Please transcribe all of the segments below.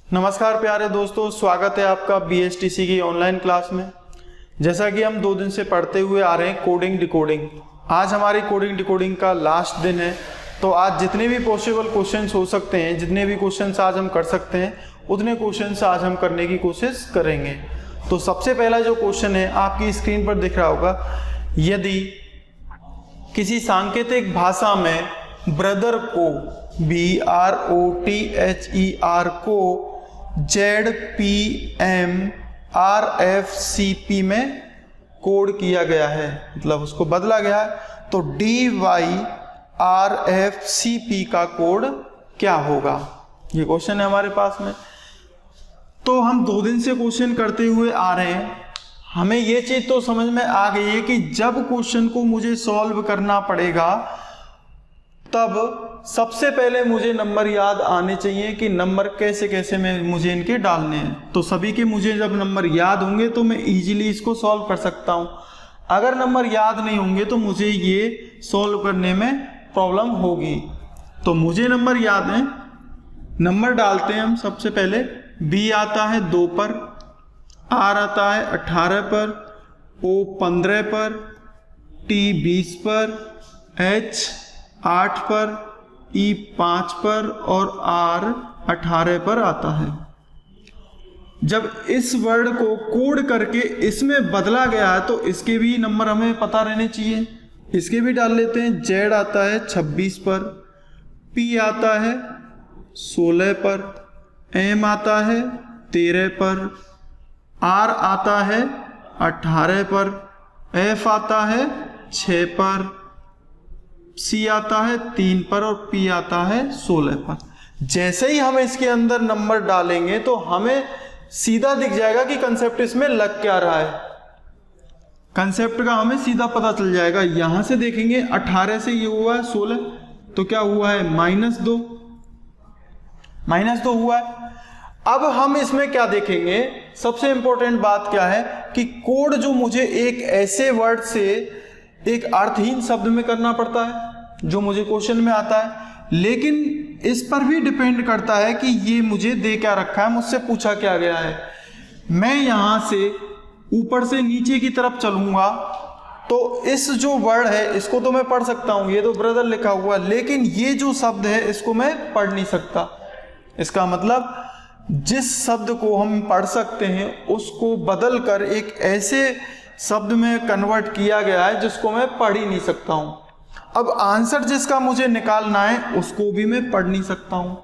नमस्कार प्यारे दोस्तों, स्वागत है आपका BSTC की ऑनलाइन क्लास में। जैसा कि हम 2 दिन से पढ़ते हुए आ रहे हैं कोडिंग डिकोडिंग, आज हमारी कोडिंग डिकोडिंग का लास्ट दिन है। तो आज जितने भी पॉसिबल क्वेश्चंस हो सकते हैं, जितने भी क्वेश्चंस आज हम कर सकते हैं, उतने क्वेश्चंस आज हम करने की कोशिश करेंगे। तो सबसे पहला जो क्वेश्चन है आपकी स्क्रीन पर दिख रहा होगा, यदि किसी सांकेतिक भाषा में ब्रदर को BROTHER को ZPMRFCP में कोड किया गया है, मतलब उसको बदला गया है, तो DYRFCP का कोड क्या होगा? ये क्वेश्चन है हमारे पास में। तो हम 2 दिन से क्वेश्चन करते हुए आ रहे हैं, हमें ये चीज तो समझ में आ गई है कि जब क्वेश्चन को मुझे सॉल्व करना पड़ेगा तब सबसे पहले मुझे नंबर याद आने चाहिए कि नंबर कैसे कैसे में मुझे इनके डालने हैं। तो सभी के मुझे जब नंबर याद होंगे तो मैं इजीली इसको सॉल्व कर सकता हूं। अगर नंबर याद नहीं होंगे तो मुझे ये सॉल्व करने में प्रॉब्लम होगी। तो मुझे नंबर याद है, नंबर डालते हैं हम। सबसे पहले B आता है 2 पर, R आता है 18 पर, O 15 पर, T 20 पर, H 8 पर, E 5 पर और R 18 पर आता है। जब इस वर्ड को कोड करके इसमें बदला गया है तो इसके भी नंबर हमें पता रहने चाहिए, इसके भी डाल लेते हैं। Z आता है 26 पर, P आता है 16 पर, M आता है 13 पर, R आता है 18 पर, F आता है 6 पर, C आता है 3 पर और P आता है 16 पर। जैसे ही हम इसके अंदर नंबर डालेंगे तो हमें सीधा दिख जाएगा कि कंसेप्ट इसमें लग क्या रहा है। कंसेप्ट का हमें सीधा पता चल जाएगा। यहां से देखेंगे 18 से ये हुआ है 16, तो क्या हुआ है -2 हुआ है। अब हम इसमें क्या देखेंगे, सबसे इंपॉर्टेंट बात क्या है कि कोड जो मुझे एक ऐसे वर्ड से एक अर्थहीन शब्द में करना पड़ता है जो मुझे क्वेश्चन में आता है, लेकिन इस पर भी डिपेंड करता है कि ये मुझे दे क्या रखा है, मुझसे पूछा क्या गया है। मैं यहां से ऊपर से नीचे की तरफ चलूंगा तो इस जो वर्ड है इसको तो मैं पढ़ सकता हूं, ये तो ब्रदर लिखा हुआ, लेकिन ये जो शब्द है इसको मैं पढ़ नहीं सकता। इसका मतलब जिस शब्द को हम पढ़ सकते हैं उसको बदल कर एक ऐसे शब्द में कन्वर्ट किया गया है जिसको मैं पढ़ ही नहीं सकता हूं। अब आंसर जिसका मुझे निकालना है उसको भी मैं पढ़ नहीं सकता हूं।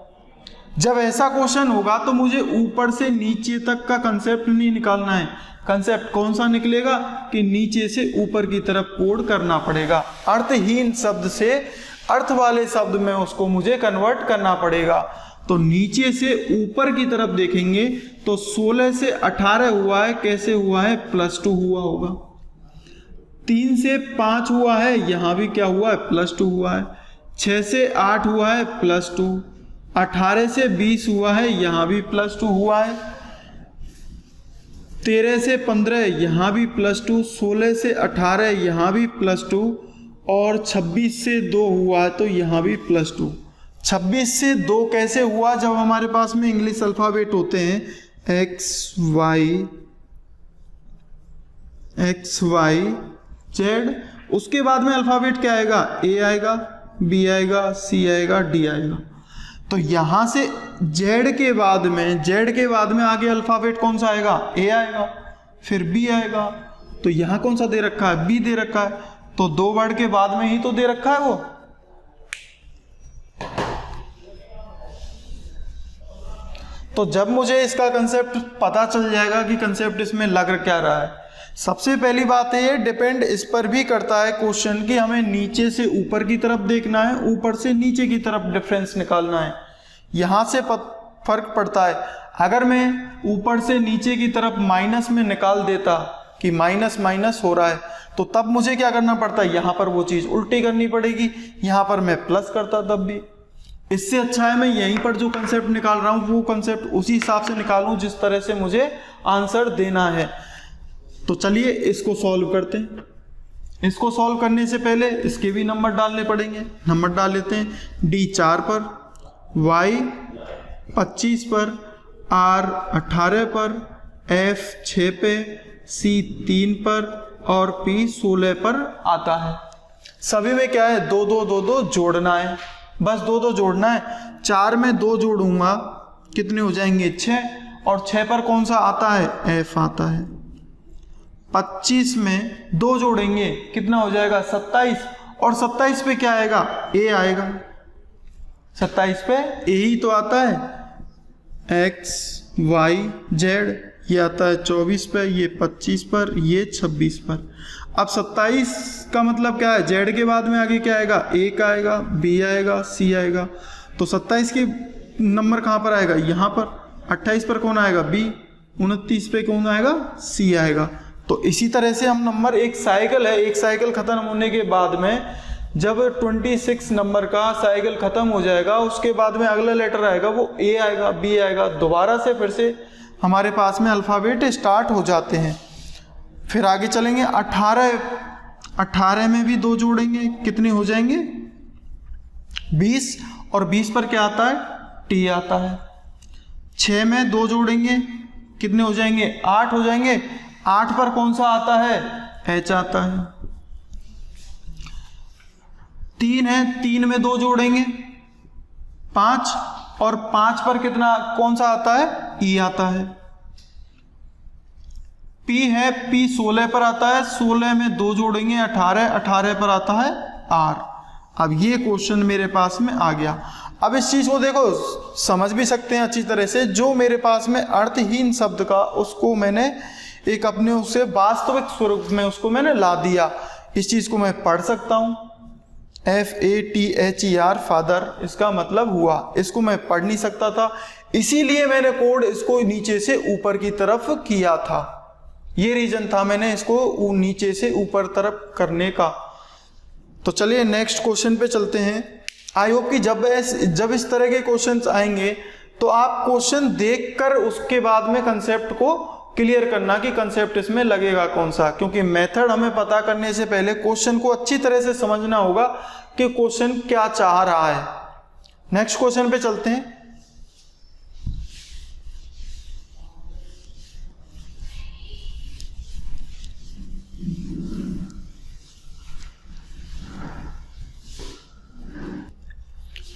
जब ऐसा क्वेश्चन होगा तो मुझे ऊपर से नीचे तक का कंसेप्ट नहीं निकालना है। कंसेप्ट कौन सा निकलेगा कि नीचे से ऊपर की तरफ कोड करना पड़ेगा। अर्थहीन शब्द से अर्थ वाले शब्द में उसको मुझे कन्वर्ट करना पड़ेगा। तो नीचे से ऊपर की तरफ देखेंगे तो 16 से 18 हुआ है, कैसे हुआ है, +2 हुआ होगा। 3 से 5 हुआ है, यहां भी क्या हुआ है, +2 हुआ है। 6 से 8 हुआ है, +2। 18 से 20 हुआ है, यहां भी +2 हुआ है। 13 से 15 यहां भी +2, 16 से 18 यहां भी +2 और 26 से 2 हुआ है तो यहां भी +2। 26 से 2 कैसे हुआ, जब हमारे पास में इंग्लिश अल्फाबेट होते हैं X Y Z, उसके बाद में अल्फाबेट क्या आएगा, A आएगा, B आएगा, C आएगा, D आएगा। तो यहां से Z के बाद में आगे अल्फाबेट कौन सा आएगा, A आएगा, फिर B आएगा। तो यहां कौन सा दे रखा है, B दे रखा है। तो 2 वर्ड के बाद में ही तो दे रखा है वो। तो जब मुझे इसका कंसेप्ट पता चल जाएगा कि कंसेप्ट इसमें लग क्या रहा है, सबसे पहली बात है ये डिपेंड इस पर भी करता है क्वेश्चन कि हमें नीचे से ऊपर की तरफ देखना है, ऊपर से नीचे की तरफ डिफरेंस निकालना है। यहां से फर्क पड़ता है। अगर मैं ऊपर से नीचे की तरफ माइनस में निकाल देता कि माइनस माइनस हो रहा है, तो तब मुझे क्या करना पड़ता है, यहां पर वो चीज उल्टी करनी पड़ेगी। यहां पर मैं प्लस करता तब भी। इससे अच्छा है मैं यहीं पर जो कंसेप्ट निकाल रहा हूं वो कंसेप्ट उसी हिसाब से निकालूं जिस तरह से मुझे आंसर देना है। तो चलिए इसको सॉल्व करते हैं। इसको सॉल्व करने से पहले इसके भी नंबर डालने पड़ेंगे। नंबर डाल लेते हैं। D 4 पर, Y 25 पर, R 18 पर, F 6 पे, C 3 पर और P 16 पर आता है। सभी में क्या है, 2 2 2 2 जोड़ना है, बस 2 2 जोड़ना है। 4 में 2 जोड़ूंगा, कितने हो जाएंगे 6, और 6 पर कौन सा आता है, F आता है। 25 में 2 जोड़ेंगे, कितना हो जाएगा 27, और 27 पे क्या आएगा, A आएगा। 27 पे A ही तो आता है, X Y Z, ये आता है 24 पर, ये 25 पर, ये 26 पर। अब 27 का मतलब क्या है, Z के बाद में आगे क्या आएगा, A का आएगा, B आएगा, C आएगा। तो 27 की नंबर कहाँ पर आएगा, यहाँ पर। 28 पर कौन आएगा, B। 29 पे कौन आएगा, C आएगा। तो इसी तरह से हम नंबर, एक साइकिल है, एक साइकिल खत्म होने के बाद में जब 26 नंबर का साइकिल खत्म हो जाएगा, उसके बाद में अगला लेटर आएगा, वो A आएगा, B आएगा, दोबारा से फिर से हमारे पास में अल्फ़ाबेट स्टार्ट हो जाते हैं। फिर आगे चलेंगे, 18 में भी 2 जोड़ेंगे, कितने हो जाएंगे 20, और 20 पर क्या आता है, T आता है। 6 में 2 जोड़ेंगे, कितने हो जाएंगे 8 हो जाएंगे। 8 पर कौन सा आता है, H आता है। 3 है, 3 में 2 जोड़ेंगे 5, और 5 पर कितना, कौन सा आता है, E आता है। P है, P 16 पर आता है, 16 में 2 जोड़ेंगे 18, 18 पर आता है R। अब ये क्वेश्चन मेरे पास में आ गया। अब इस चीज को देखो, समझ भी सकते हैं अच्छी तरह से, जो मेरे पास में अर्थहीन शब्द का, उसको मैंने एक अपने उससे वास्तविक स्वरूप में उसको मैंने ला दिया। इस चीज को मैं पढ़ सकता हूं, FATHER फादर, इसका मतलब हुआ। इसको मैं पढ़ नहीं सकता था, इसीलिए मैंने कोड इसको नीचे से ऊपर की तरफ किया था। ये रीजन था मैंने इसको नीचे से ऊपर तरफ करने का। तो चलिए नेक्स्ट क्वेश्चन पे चलते हैं। आई होप कि जब इस तरह के क्वेश्चंस आएंगे तो आप क्वेश्चन देखकर उसके बाद में कंसेप्ट को क्लियर करना कि कंसेप्ट इसमें लगेगा कौन सा, क्योंकि मेथड हमें पता करने से पहले क्वेश्चन को अच्छी तरह से समझना होगा कि क्वेश्चन क्या चाह रहा है। नेक्स्ट क्वेश्चन पे चलते हैं।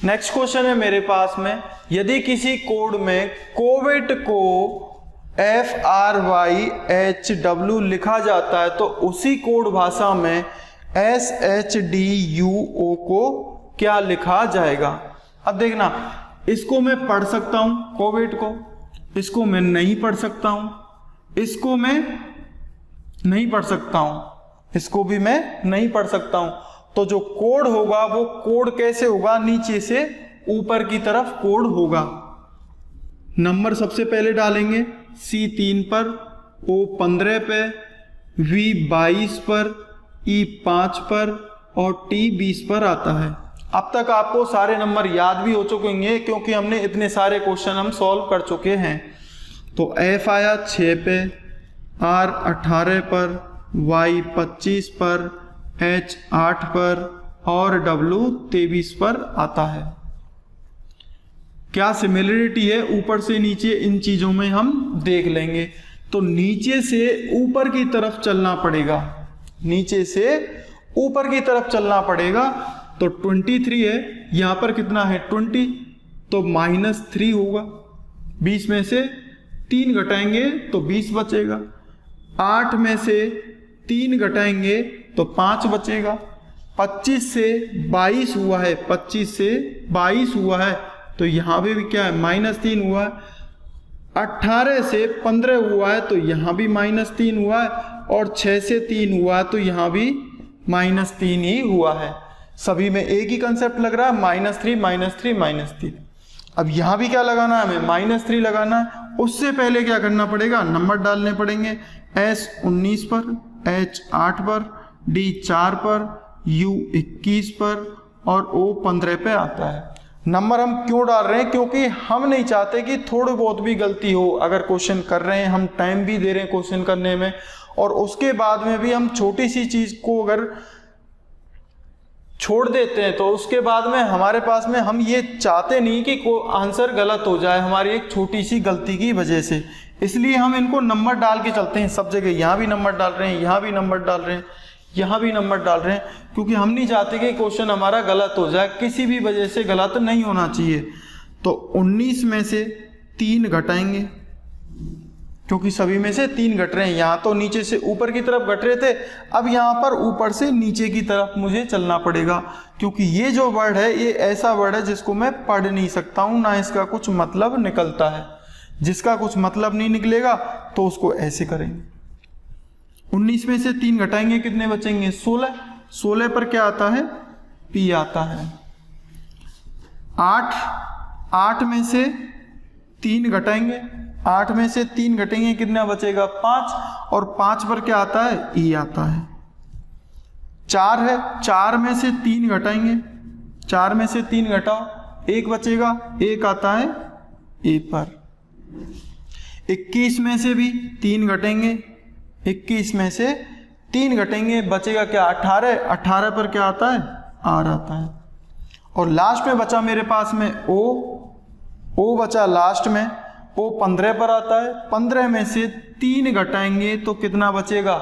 नेक्स्ट क्वेश्चन है मेरे पास में, यदि किसी कोड में कोविड को FRYHW लिखा जाता है तो उसी कोड भाषा में SHDUO को क्या लिखा जाएगा। अब देखना, इसको मैं पढ़ सकता हूं कोविड को, इसको मैं नहीं पढ़ सकता हूं, इसको मैं नहीं पढ़ सकता हूं, इसको भी मैं नहीं पढ़ सकता हूं। तो जो कोड होगा वो कोड कैसे होगा, नीचे से ऊपर की तरफ कोड होगा। नंबर सबसे पहले डालेंगे, C 3 पर, O 15 पे, V 22 पर, E 5 पर और T 20 पर आता है। अब तक आपको सारे नंबर याद भी हो चुके होंगे क्योंकि हमने इतने सारे क्वेश्चन हम सॉल्व कर चुके हैं। तो F आया 6 पे, R 18 पर, Y 25 पर, H 8 पर और W 23 पर आता है। क्या सिमिलरिटी है ऊपर से नीचे, इन चीजों में हम देख लेंगे। तो नीचे से ऊपर की तरफ चलना पड़ेगा, नीचे से ऊपर की तरफ चलना पड़ेगा। तो 23 है, यहां पर कितना है 20, तो -3 होगा। 20 में से 3 घटाएंगे तो 20 बचेगा। 8 में से 3 घटाएंगे तो 5 बचेगा। 25 से 22 हुआ है, 25 से 22 हुआ है तो यहां पे भी क्या है -3 हुआ है। 18 से 15 हुआ है तो यहां भी -3 हुआ है, और 6 से 3 हुआ है तो यहां भी -3 ही हुआ है। सभी में एक ही कंसेप्ट लग रहा है, -3 -3 -3। अब यहां भी क्या लगाना है हमें, -3 लगाना है। उससे पहले क्या करना पड़ेगा, नंबर डालने पड़ेंगे। S 19 पर, H 8 पर, D 4 पर, U 21 पर और O 15 पे आता है। नंबर हम क्यों डाल रहे हैं, क्योंकि हम नहीं चाहते कि थोड़ी बहुत भी गलती हो। अगर क्वेश्चन कर रहे हैं, हम टाइम भी दे रहे हैं क्वेश्चन करने में, और उसके बाद में भी हम छोटी सी चीज को अगर छोड़ देते हैं तो उसके बाद में हमारे पास में हम ये चाहते नहीं कि आंसर गलत हो जाए हमारी एक छोटी सी गलती की वजह से, इसलिए हम इनको नंबर डाल के चलते हैं सब जगह। यहाँ भी नंबर डाल रहे हैं, यहाँ भी नंबर डाल रहे हैं, यहाँ भी नंबर डाल रहे हैं, क्योंकि हम नहीं चाहते कि क्वेश्चन हमारा गलत हो जाए, किसी भी वजह से गलत नहीं होना चाहिए। तो 19 में से 3 घटाएंगे, क्योंकि सभी में से 3 घट रहे हैं। यहाँ तो नीचे से ऊपर की तरफ घट रहे थे, अब यहाँ पर ऊपर से नीचे की तरफ मुझे चलना पड़ेगा, क्योंकि ये जो वर्ड है ये ऐसा वर्ड है जिसको मैं पढ़ नहीं सकता हूँ, ना इसका कुछ मतलब निकलता है। जिसका कुछ मतलब नहीं निकलेगा तो उसको ऐसे करेंगे। 19 में से 3 घटाएंगे, कितने बचेंगे? 16। 16 पर क्या आता है? पी आता है। 8 में से 3 घटाएंगे, 8 में से 3 घटेंगे, कितना बचेगा? 5। और 5 पर क्या आता है? ई आता है। 4 है, 4 में से 3 घटाएंगे, 4 में से 3 घटाओ, 1 बचेगा, 1 आता है ए पर। 21 में से भी 3 घटेंगे, 21 में से 3 घटेंगे, बचेगा क्या? 18। 18 पर क्या आता है? आर आता है। और लास्ट में बचा मेरे पास में ओ बचा लास्ट में, ओ 15 पर आता है। 15 में से 3 घटाएंगे तो कितना बचेगा?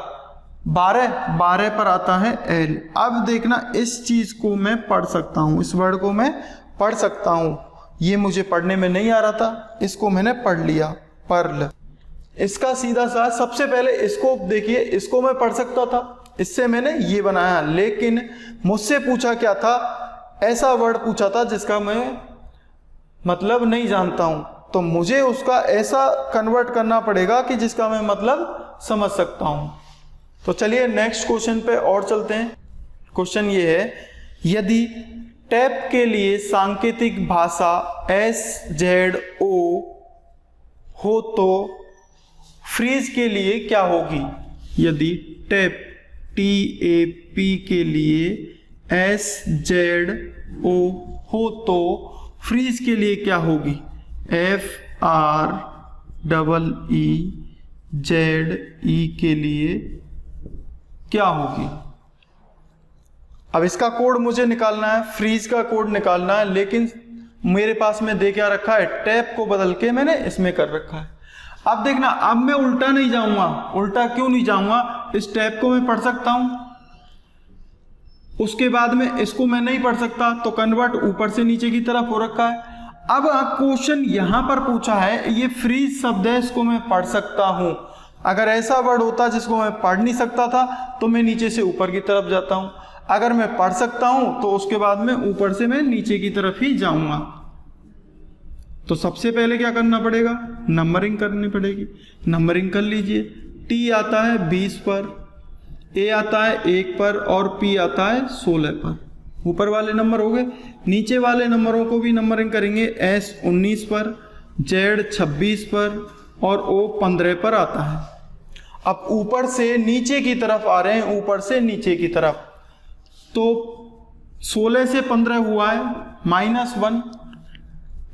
12 पर आता है एल। अब देखना, इस चीज को मैं पढ़ सकता हूं, इस वर्ड को मैं पढ़ सकता हूं। ये मुझे पढ़ने में नहीं आ रहा था, इसको मैंने पढ़ लिया, पर्ल। इसका सीधा सा सबसे पहले इसको देखिए, इसको मैं पढ़ सकता था, इससे मैंने ये बनाया, लेकिन मुझसे पूछा क्या था? ऐसा वर्ड पूछा था जिसका मैं मतलब नहीं जानता हूं, तो मुझे उसका ऐसा कन्वर्ट करना पड़ेगा कि जिसका मैं मतलब समझ सकता हूं। तो चलिए नेक्स्ट क्वेश्चन पे और चलते हैं। क्वेश्चन ये है, यदि टैप के लिए सांकेतिक भाषा SZO हो तो फ्रीज के लिए क्या होगी? यदि टैप TAP के लिए SZO हो तो फ्रीज के लिए क्या होगी? FREEZE के लिए क्या होगी? अब इसका कोड मुझे निकालना है, फ्रीज का कोड निकालना है, लेकिन मेरे पास में दे क्या रखा है? टैप को बदल के मैंने इसमें कर रखा है। अब देखना, अब मैं उल्टा नहीं जाऊंगा। उल्टा क्यों नहीं जाऊंगा? इस टैप को मैं पढ़ सकता हूं, उसके बाद में इसको मैं नहीं पढ़ सकता, तो कन्वर्ट ऊपर से नीचे की तरफ हो रखा है। अब क्वेश्चन यहां पर पूछा है, ये फ्रीज शब्द है, इसको मैं पढ़ सकता हूं। अगर ऐसा वर्ड होता जिसको मैं पढ़ नहीं सकता था तो मैं नीचे से ऊपर की तरफ जाता हूं। अगर मैं पढ़ सकता हूं तो उसके बाद में ऊपर से मैं नीचे की तरफ ही जाऊंगा। तो सबसे पहले क्या करना पड़ेगा? नंबरिंग करनी पड़ेगी। नंबरिंग कर लीजिए। टी आता है 20 पर, ए आता है 1 पर और पी आता है 16 पर। ऊपर वाले नंबर हो गए। नीचे वाले नंबरों को भी नंबरिंग करेंगे। एस 19 पर, जेड 26 पर और ओ 15 पर आता है। अब ऊपर से नीचे की तरफ आ रहे हैं, ऊपर से नीचे की तरफ, तो 16 से 15 हुआ है -1,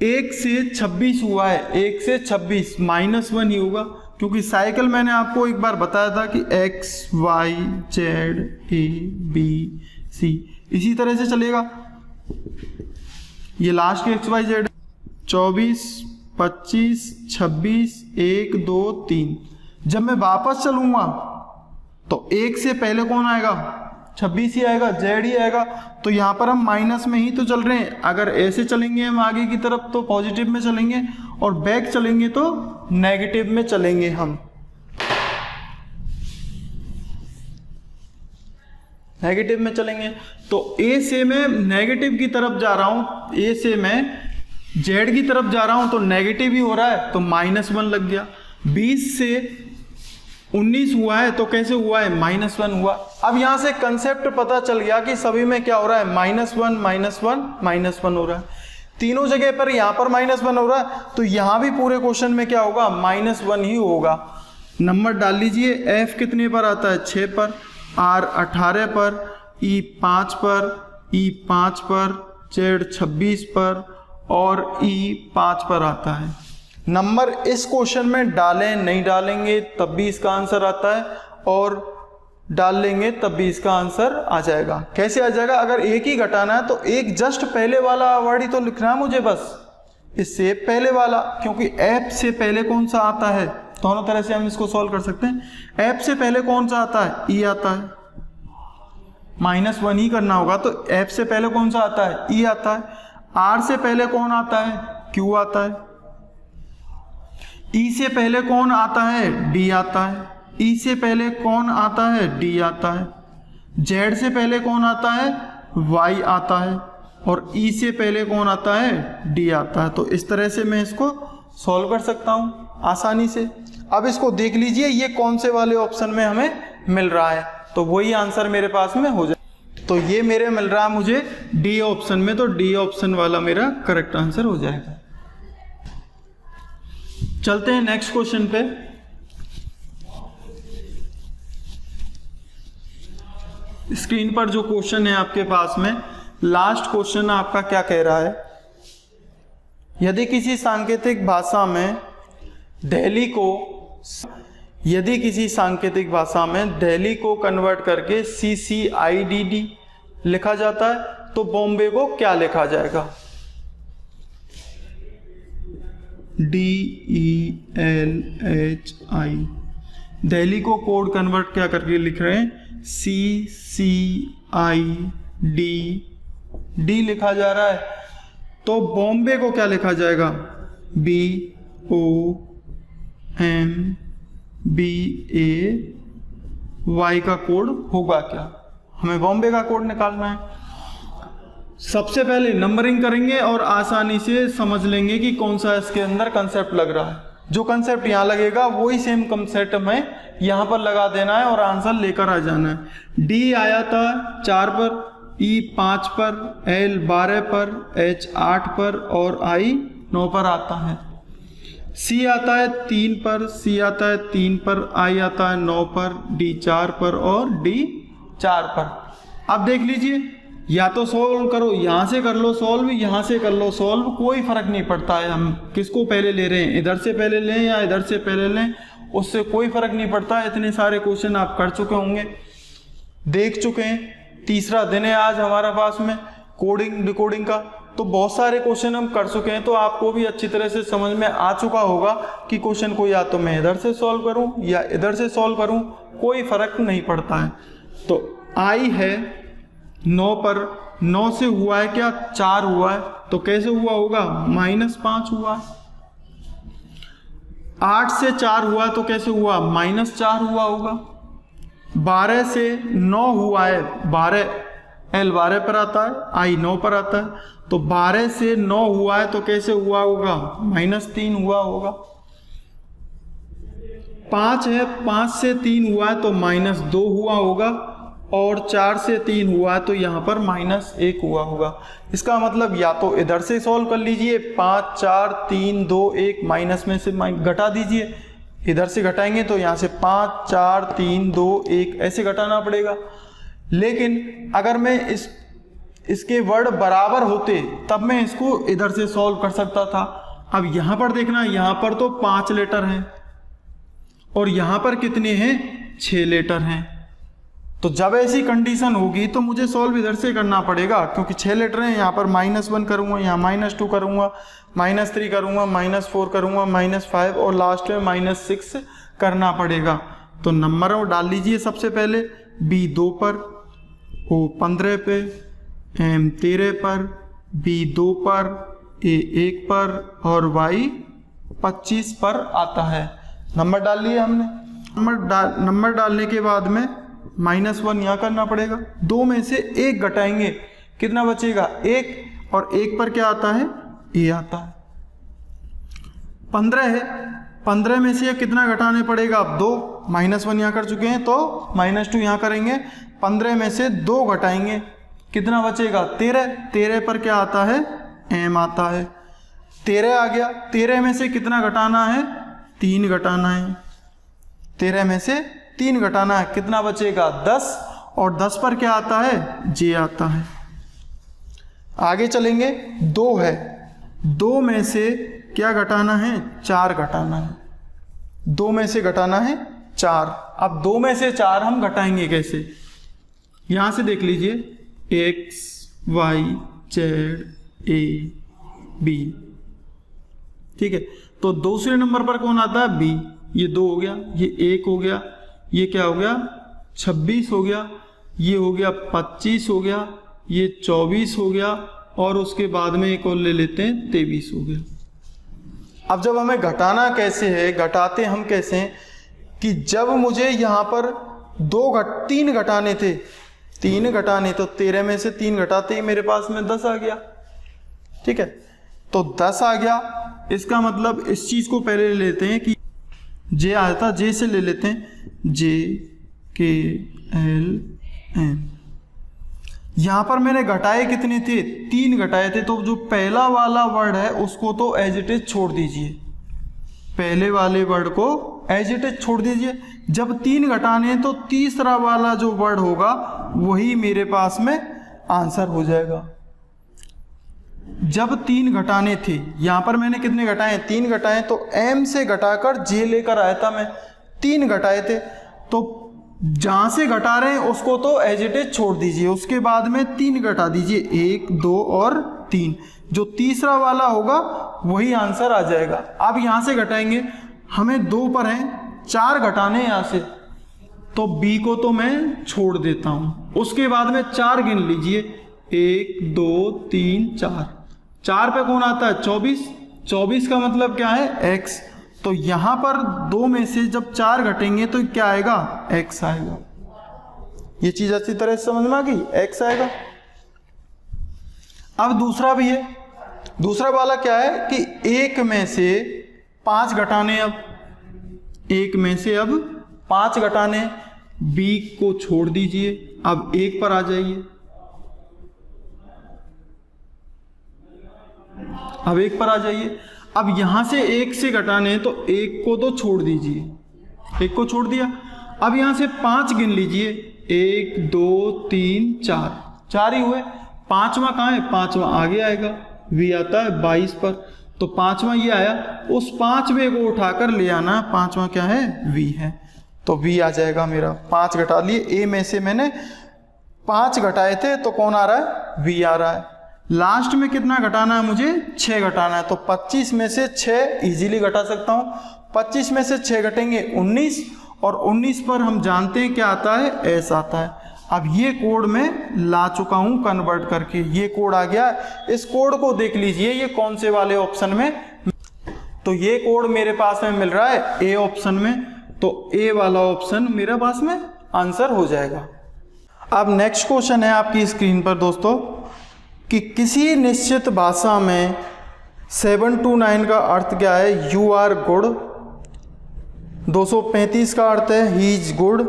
1 से 26 हुआ है, 1 से 26 -1 ही होगा, क्योंकि साइकिल मैंने आपको एक बार बताया था कि X Y Z A B C इसी तरह से चलेगा। ये लास्ट के X Y Z 24 25 26 1 2 3। जब मैं वापस चलूंगा तो 1 से पहले कौन आएगा? 26 ही आएगा, जेड ही आएगा। तो यहाँ पर हम माइनस में ही तो चल रहे हैं। अगर ऐसे चलेंगे हम आगे की तरफ तो पॉजिटिव में चलेंगे, और बैक चलेंगे तो नेगेटिव में चलेंगे हम। नेगेटिव में चलेंगे। तो ए से मैं नेगेटिव की तरफ जा रहा हूं, ए से मैं जेड की तरफ जा रहा हूं तो नेगेटिव ही हो रहा है, तो -1 लग गया। 20 से 19 हुआ है तो कैसे हुआ है? -1 हुआ। अब यहां से कंसेप्ट पता चल गया कि सभी में क्या हो रहा है? -1 -1 -1 हो रहा है। तीनों जगह पर यहां पर -1 हो रहा है, तो यहां भी पूरे क्वेश्चन में क्या होगा? -1 ही होगा। नंबर डाल लीजिए। एफ कितने पर आता है? 6 पर, आर 18 पर, ई 5 पर, ई 5 पर, जेड 26 पर और ई 5 पर आता है। नंबर इस क्वेश्चन में डालें नहीं डालेंगे तब भी इसका आंसर आता है, और डाल लेंगे तब भी इसका आंसर आ जाएगा। कैसे आ जाएगा? अगर एक ही घटाना है तो एक जस्ट पहले वाला वर्ड ही तो लिखना है मुझे, बस इससे पहले वाला, क्योंकि एफ से पहले कौन सा आता है, दोनों तरह से हम इसको सॉल्व कर सकते हैं। एफ से पहले कौन सा आता है? ई आता है, -1 ही करना होगा, तो एफ से पहले कौन सा आता है? ई आता है। आर से पहले कौन आता है? क्यू आता है। ई से पहले कौन आता है? डी आता है। ई से पहले कौन आता है? डी आता है। जेड से पहले कौन आता है? वाई आता है। और ई से पहले कौन आता है? डी आता है। तो इस तरह से मैं इसको सॉल्व कर सकता हूँ आसानी से। अब इसको देख लीजिए ये कौन से वाले ऑप्शन में हमें मिल रहा है, तो वही आंसर मेरे पास में हो जाए। तो ये मेरे मिल रहा है मुझे डी ऑप्शन में, तो डी ऑप्शन वाला मेरा करेक्ट आंसर हो जाएगा। चलते हैं नेक्स्ट क्वेश्चन पे। स्क्रीन पर जो क्वेश्चन है आपके पास में, लास्ट क्वेश्चन आपका क्या कह रहा है? यदि किसी सांकेतिक भाषा में दिल्ली को कन्वर्ट करके CCIDD लिखा जाता है तो बॉम्बे को क्या लिखा जाएगा? DELHI, दिल्ली को कोड कन्वर्ट क्या करके लिख रहे हैं? CCIDD लिखा जा रहा है, तो बॉम्बे को क्या लिखा जाएगा? BOMBAY का कोड होगा क्या? हमें बॉम्बे का कोड निकालना है। सबसे पहले नंबरिंग करेंगे और आसानी से समझ लेंगे कि कौन सा इसके अंदर कंसेप्ट लग रहा है। जो कंसेप्ट यहाँ लगेगा वही सेम कंसेप्ट हमें यहाँ पर लगा देना है और आंसर लेकर आ जाना है। डी आया था 4 पर, ई 5 पर, एल 12 पर, एच 8 पर और आई 9 पर आता है। सी आता है 3 पर, सी आता है 3 पर, आई आता है 9 पर, डी 4 पर और डी 4 पर। अब देख लीजिए, या तो सॉल्व करो, यहाँ से कर लो सॉल्व, यहाँ से कर लो सॉल्व, कोई फर्क नहीं पड़ता है हम किसको पहले ले रहे हैं, इधर से पहले लें या इधर से पहले लें, उससे कोई फर्क नहीं पड़ता। इतने सारे क्वेश्चन आप कर चुके होंगे, देख चुके हैं। तीसरा दिन है आज हमारा पास में कोडिंग डिकोडिंग का, तो बहुत सारे क्वेश्चन हम कर चुके हैं, तो आपको भी अच्छी तरह से समझ में आ चुका होगा कि क्वेश्चन को या तो मैं इधर से सॉल्व करूं या इधर से सॉल्व करूं, कोई फर्क नहीं पड़ता है। तो आई है 9 पर, 9 से हुआ है क्या? 4 हुआ है, तो कैसे हुआ होगा? -5 हुआ है। 8 से 4 हुआ तो कैसे हुआ? -4 हुआ होगा। 12 से 9 हुआ है, 12 एल 12 पर आता है, आई 9 पर आता है, तो 12 से 9 हुआ है तो कैसे हुआ होगा? -3 हुआ होगा। 5 है, 5 से 3 हुआ है तो -2 हुआ होगा, और 4 से 3 हुआ है तो यहाँ पर -1 हुआ होगा। इसका मतलब या तो इधर से सॉल्व कर लीजिए, 5 4 3 2 1, माइनस में से घटा दीजिए, इधर से घटाएंगे तो यहाँ से 5 4 3 2 1 ऐसे घटाना पड़ेगा। लेकिन अगर मैं इसके वर्ड बराबर होते तब मैं इसको इधर से सॉल्व कर सकता था। अब यहाँ पर देखना, यहाँ पर तो 5 लेटर हैं और यहाँ पर कितने हैं? 6 लेटर हैं। तो जब ऐसी कंडीशन होगी तो मुझे सॉल्व इधर से करना पड़ेगा, क्योंकि 6 लेटर हैं। यहाँ पर -1 करूँगा, यहाँ -2 करूँगा, -3 करूँगा, -4 करूँगा, -5 और लास्ट में -6 करना पड़ेगा। तो नंबर डाल लीजिए सबसे पहले, बी 2 पर, ओ 15 पे, एम 13 पर, बी 2 पर, ए 1 पर और वाई 25 पर आता है। नंबर डाल लिए हमने। नंबर डालने के बाद में -1 यहाँ करना पड़ेगा, 2 में से 1 घटाएंगे, कितना बचेगा? 1, और 1 पर क्या आता है? ए आता है। 15 है, 15 में से कितना घटाने पड़ेगा? अब 2, -1 यहाँ कर चुके हैं तो -2 यहाँ करेंगे, 15 में से 2 घटाएंगे, कितना बचेगा? 13, 13 पर क्या आता है? एम आता है। 13 आ गया, 13 में से कितना घटाना है? 3 घटाना है, 13 में से 3 घटाना है, कितना बचेगा? 10, और 10 पर क्या आता है? जे आता है। आगे चलेंगे, 2 है, 2 में से क्या घटाना है? 4 घटाना है, 2 में से घटाना है 4। अब 2 में से 4 हम घटाएंगे कैसे, यहां से देख लीजिए x y z a b, ठीक है। तो दूसरे नंबर पर कौन आता है, b। ये 2 हो गया, ये 1 हो गया, ये क्या हो गया 26 हो गया, ये हो गया 25 हो गया, ये 24 हो गया, और उसके बाद में एक और ले लेते हैं 23 हो गया। अब जब हमें घटाना कैसे है, घटाते हम कैसे हैं कि जब मुझे यहाँ पर 3 घटाने थे, 3 घटाने, तो 13 में से 3 घटाते ही मेरे पास में 10 आ गया, ठीक है। तो 10 आ गया, इसका मतलब इस चीज को पहले ले लेते हैं कि जे आया था, जे से ले लेते हैं JKLM। यहां पर मैंने घटाए कितने थे, 3 घटाए थे। तो जो पहला वाला वर्ड है उसको तो एज इट इज छोड़ दीजिए, पहले वाले वर्ड को एज इट इज छोड़ दीजिए। जब 3 घटाने तो तीसरा वाला जो वर्ड होगा वही मेरे पास में आंसर हो जाएगा। जब 3 घटाने थे, यहां पर मैंने कितने घटाए, 3 घटाए, तो M से घटाकर J लेकर आया था मैं, 3 घटाए थे। तो जहां से घटा रहे हैं उसको तो एज इट इज छोड़ दीजिए, उसके बाद में 3 घटा दीजिए, 1 2 और 3, जो तीसरा वाला होगा वही आंसर आ जाएगा। अब यहां से घटाएंगे, हमें 2 पर हैं, 4 घटाने यहां से, तो B को तो मैं छोड़ देता हूं। उसके बाद में 4 गिन लीजिए, 1 2 3 4, 4 पे कौन आता है 24, 24 का मतलब क्या है x। तो यहां पर 2 में से जब 4 घटेंगे तो क्या आएगा, x आएगा। ये चीज अच्छी तरह से समझ में आ गई, x आएगा। अब दूसरा भी है, दूसरा वाला क्या है कि 1 में से 5 घटाने, अब 1 में से अब 5 घटाने, b को छोड़ दीजिए, अब 1 पर आ जाइए, अब 1 पर आ जाइए। अब यहां से 1 से घटाने तो 1 को तो छोड़ दीजिए, 1 को छोड़ दिया। अब यहां से 5 गिन लीजिए, 1 2 3 4, 4 ही हुए। 5वां कहाँ है, 5वां आगे आएगा, v आता है 22 पर, तो 5वां ये आया, उस 5वें को उठाकर ले आना, 5वां क्या है v है, तो v आ जाएगा मेरा। 5 घटा लिए, a में से मैंने 5 घटाए थे तो कौन आ रहा है, v आ रहा है। लास्ट में कितना घटाना है मुझे, 6 घटाना है, तो 25 में से 6 इजीली घटा सकता हूं। 25 में से 6 घटेंगे 19, और 19 पर हम जानते हैं क्या आता है, s आता है। अब ये कोड मैं ला चुका हूं कन्वर्ट करके, ये कोड आ गया। इस कोड को देख लीजिए, ये कौन से वाले ऑप्शन में, तो ये कोड मेरे पास में मिल रहा है ए ऑप्शन में, तो ए वाला ऑप्शन मेरे पास में आंसर हो जाएगा। अब नेक्स्ट क्वेश्चन है आपकी स्क्रीन पर दोस्तों कि किसी निश्चित भाषा में 7 to 9 का अर्थ क्या है, यू आर गुड, 235 का अर्थ है ही इज गुड,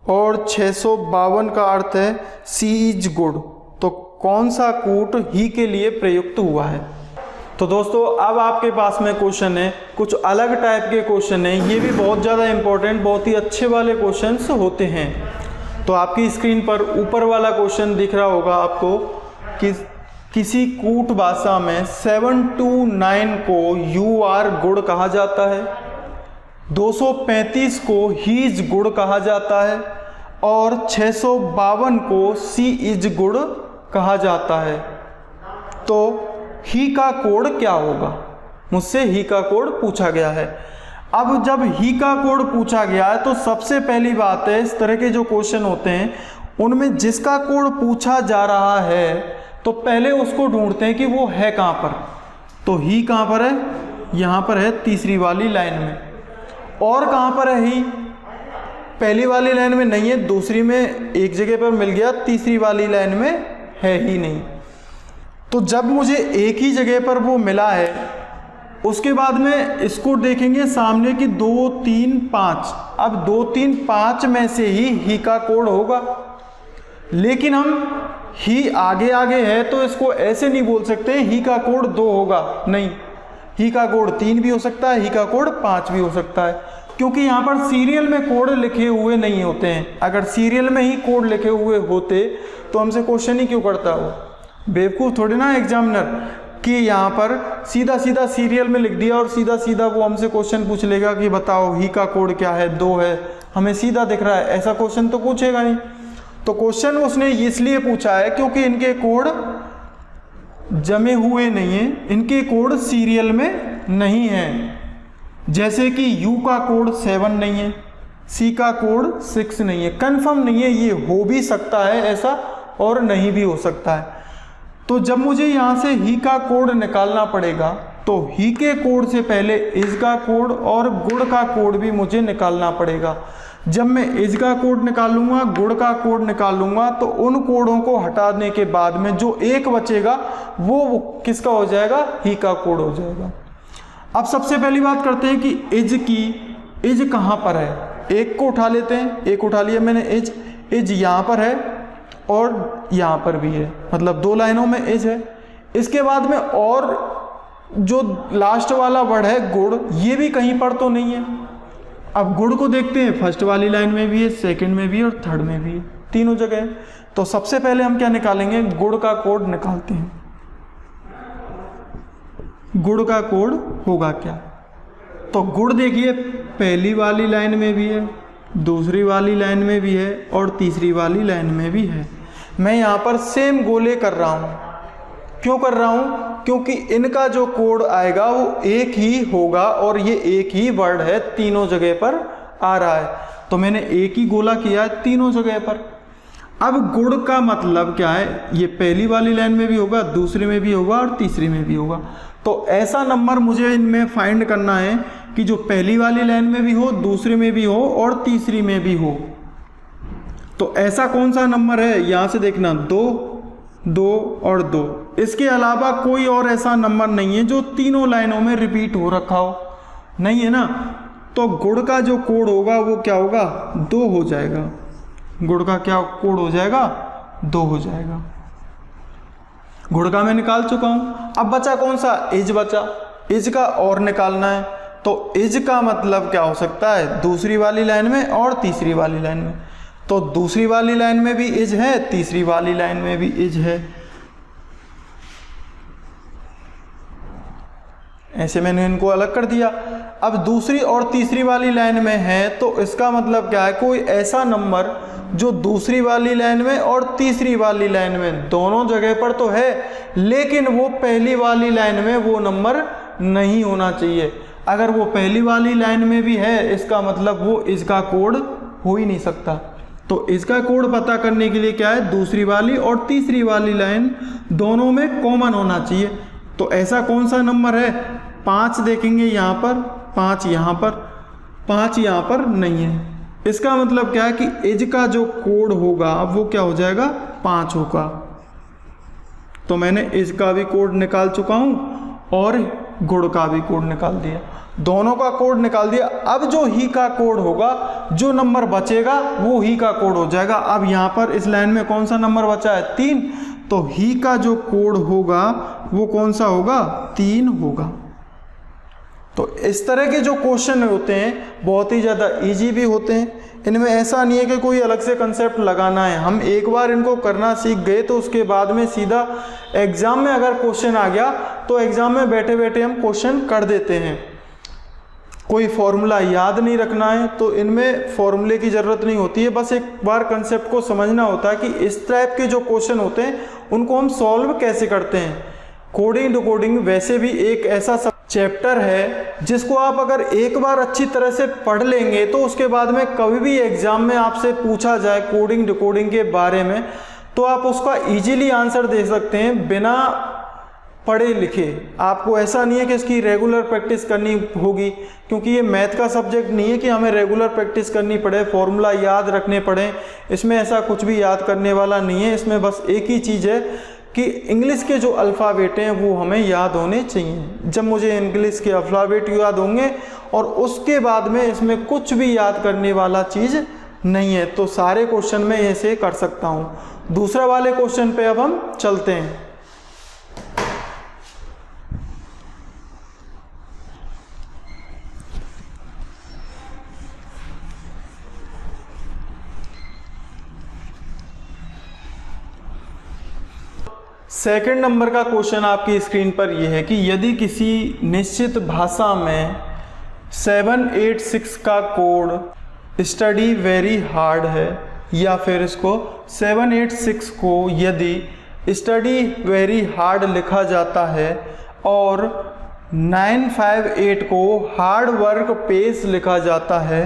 और 652 का अर्थ है सी इज गुड। तो कौन सा कूट ही के लिए प्रयुक्त हुआ है। तो दोस्तों अब आपके पास में क्वेश्चन है, कुछ अलग टाइप के क्वेश्चन है, ये भी बहुत ज़्यादा इंपॉर्टेंट, बहुत ही अच्छे वाले क्वेश्चंस होते हैं। तो आपकी स्क्रीन पर ऊपर वाला क्वेश्चन दिख रहा होगा आपको कि किसी कूट भाषा में 7 to 9 को यू आर गुड कहा जाता है, 235 को ही इज गुड कहा जाता है, और 652 को सी इज गुड कहा जाता है। तो ही का कोड क्या होगा, मुझसे ही का कोड पूछा गया है। अब जब ही का कोड पूछा गया है तो सबसे पहली बात है, इस तरह के जो क्वेश्चन होते हैं उनमें जिसका कोड पूछा जा रहा है तो पहले उसको ढूंढते हैं कि वो है कहाँ पर। तो ही कहाँ पर है, यहाँ पर है तीसरी वाली लाइन में। और कहाँ पर है ही, पहली वाली लाइन में नहीं है, दूसरी में एक जगह पर मिल गया, तीसरी वाली लाइन में है ही नहीं। तो जब मुझे एक ही जगह पर वो मिला है, उसके बाद में इसको देखेंगे सामने की 2 3 5। अब 2 3 5 में से ही का कोड होगा, लेकिन हम ही आगे आगे है तो इसको ऐसे नहीं बोल सकते ही का कोड 2 होगा, नहीं, ही का कोड 3 भी हो सकता है, ही का कोड 5 भी हो सकता है, क्योंकि यहाँ पर सीरियल में कोड लिखे हुए नहीं होते हैं। अगर सीरियल में ही कोड लिखे हुए होते तो हमसे क्वेश्चन ही क्यों करता हो, बेवकूफ़ थोड़ी ना एग्जामिनर। कि यहाँ पर सीधा सीधा सीरियल में लिख दिया और सीधा सीधा वो हमसे क्वेश्चन पूछ लेगा कि बताओ ही का कोड क्या है, 2 है, हमें सीधा दिख रहा है, ऐसा क्वेश्चन तो पूछेगा नहीं। तो क्वेश्चन उसने इसलिए पूछा है क्योंकि इनके कोड जमे हुए नहीं है, इनके कोड सीरियल में नहीं है। जैसे कि U का कोड 7 नहीं है, C का कोड 6 नहीं है, कंफर्म नहीं है, ये हो भी सकता है ऐसा और नहीं भी हो सकता है। तो जब मुझे यहाँ से ही का कोड निकालना पड़ेगा तो ही के कोड से पहले इज का कोड और गुड़ का कोड भी मुझे निकालना पड़ेगा। जब मैं इज का कोड निकालूंगा, गुड़ का कोड निकालूंगा, तो उन कोडों को हटाने के बाद में जो एक बचेगा वो किसका हो जाएगा, ही का कोड हो जाएगा। अब सबसे पहली बात करते हैं कि इज की, इज कहाँ पर है। एक को उठा लेते हैं, एक उठा लिया मैंने इज, इज यहाँ पर है और यहाँ पर भी है, मतलब 2 लाइनों में इज है। इसके बाद में और जो लास्ट वाला वर्ड है गुड़, ये भी कहीं पर तो नहीं है। अब गुड़ को देखते हैं, फर्स्ट वाली लाइन में भी है, सेकंड में भी है और थर्ड में भी है, तीनों जगह है। तो सबसे पहले हम क्या निकालेंगे, गुड़ का कोड निकालते हैं। गुड़ का कोड होगा क्या, तो गुड़ देखिए पहली वाली लाइन में भी है, दूसरी वाली लाइन में भी है और तीसरी वाली लाइन में भी है। मैं यहाँ पर सेम गोले कर रहा हूँ। क्यों कर रहा हूँ, क्योंकि इनका जो कोड आएगा वो एक ही होगा और ये एक ही वर्ड है, तीनों जगह पर आ रहा है। तो मैंने एक ही गोला किया है तीनों जगह पर। अब गुड़ का मतलब क्या है, ये पहली वाली लाइन में भी होगा, दूसरी में भी होगा और तीसरी में भी होगा। तो ऐसा नंबर मुझे इनमें फाइंड करना है कि जो पहली वाली लाइन में भी हो, दूसरी में भी हो और तीसरी में भी हो। तो ऐसा कौन सा नंबर है, यहाँ से देखना, 2, 2 और 2। इसके अलावा कोई और ऐसा नंबर नहीं है जो तीनों लाइनों में रिपीट हो रखा हो, नहीं है ना। तो गुड़ का जो कोड होगा वो क्या होगा, 2 हो जाएगा। गुड़ का क्या कोड हो जाएगा, 2 हो जाएगा। गुड़ का मैं निकाल चुका हूं। अब बचा कौन सा, इज बचा। इज का और निकालना है, तो इज का मतलब क्या हो सकता है, दूसरी वाली लाइन में और तीसरी वाली लाइन में। तो दूसरी वाली लाइन में भी इज है, तीसरी वाली लाइन में भी इज है। ऐसे मैंने इनको अलग कर दिया। अब दूसरी और तीसरी वाली लाइन में है, तो इसका मतलब क्या है, कोई ऐसा नंबर जो दूसरी वाली लाइन में और तीसरी वाली लाइन में दोनों जगह पर तो है, लेकिन वो पहली वाली लाइन में वो नंबर नहीं होना चाहिए। अगर वो पहली वाली लाइन में भी है, इसका मतलब वो इसका कोड हो ही नहीं सकता। तो इसका कोड पता करने के लिए क्या है, दूसरी वाली और तीसरी वाली लाइन दोनों में कॉमन होना चाहिए। तो ऐसा कौन सा नंबर है, 5 देखेंगे यहाँ पर, 5 यहाँ पर, 5 यहाँ पर नहीं है। इसका मतलब क्या है कि इज का जो कोड होगा वो क्या हो जाएगा, 5 होगा। तो मैंने इज का भी कोड निकाल चुका हूँ और गुड़ का भी कोड निकाल दिया, दोनों का कोड निकाल दिया। अब जो ही का कोड होगा, जो नंबर बचेगा वो ही का कोड हो जाएगा। अब यहाँ पर इस लाइन में कौन सा नंबर बचा है, 3, तो ही का जो कोड होगा वो कौन सा होगा, 3 होगा। तो इस तरह के जो क्वेश्चन होते हैं बहुत ही ज़्यादा इजी भी होते हैं। इनमें ऐसा नहीं है कि कोई अलग से कंसेप्ट लगाना है, हम एक बार इनको करना सीख गए तो उसके बाद में सीधा एग्ज़ाम में अगर क्वेश्चन आ गया तो एग्ज़ाम में बैठे बैठे हम क्वेश्चन कर देते हैं। कोई फॉर्मूला याद नहीं रखना है तो इनमें फॉर्मूले की ज़रूरत नहीं होती है, बस एक बार कंसेप्ट को समझना होता है कि इस टाइप के जो क्वेश्चन होते हैं उनको हम सॉल्व कैसे करते हैं। कोडिंग डिकोडिंग वैसे भी एक ऐसा चैप्टर है जिसको आप अगर एक बार अच्छी तरह से पढ़ लेंगे तो उसके बाद में कभी भी एग्जाम में आपसे पूछा जाए कोडिंग डिकोडिंग के बारे में तो आप उसका इजीली आंसर दे सकते हैं बिना पढ़े लिखे। आपको ऐसा नहीं है कि इसकी रेगुलर प्रैक्टिस करनी होगी, क्योंकि ये मैथ का सब्जेक्ट नहीं है कि हमें रेगुलर प्रैक्टिस करनी पड़े, फॉर्मूला याद रखने पड़े। इसमें ऐसा कुछ भी याद करने वाला नहीं है। इसमें बस एक ही चीज़ है कि इंग्लिश के जो अल्फ़ाबेट हैं वो हमें याद होने चाहिए। जब मुझे इंग्लिश के अल्फ़ाबेट याद होंगे और उसके बाद में इसमें कुछ भी याद करने वाला चीज़ नहीं है, तो सारे क्वेश्चन में ऐसे कर सकता हूँ। दूसरा वाले क्वेश्चन पे अब हम चलते हैं। सेकंड नंबर का क्वेश्चन आपकी स्क्रीन पर यह है कि यदि किसी निश्चित भाषा में 786 का कोड स्टडी वेरी हार्ड है, या फिर इसको 786 को यदि स्टडी वेरी हार्ड लिखा जाता है और 958 को हार्ड वर्क पेस लिखा जाता है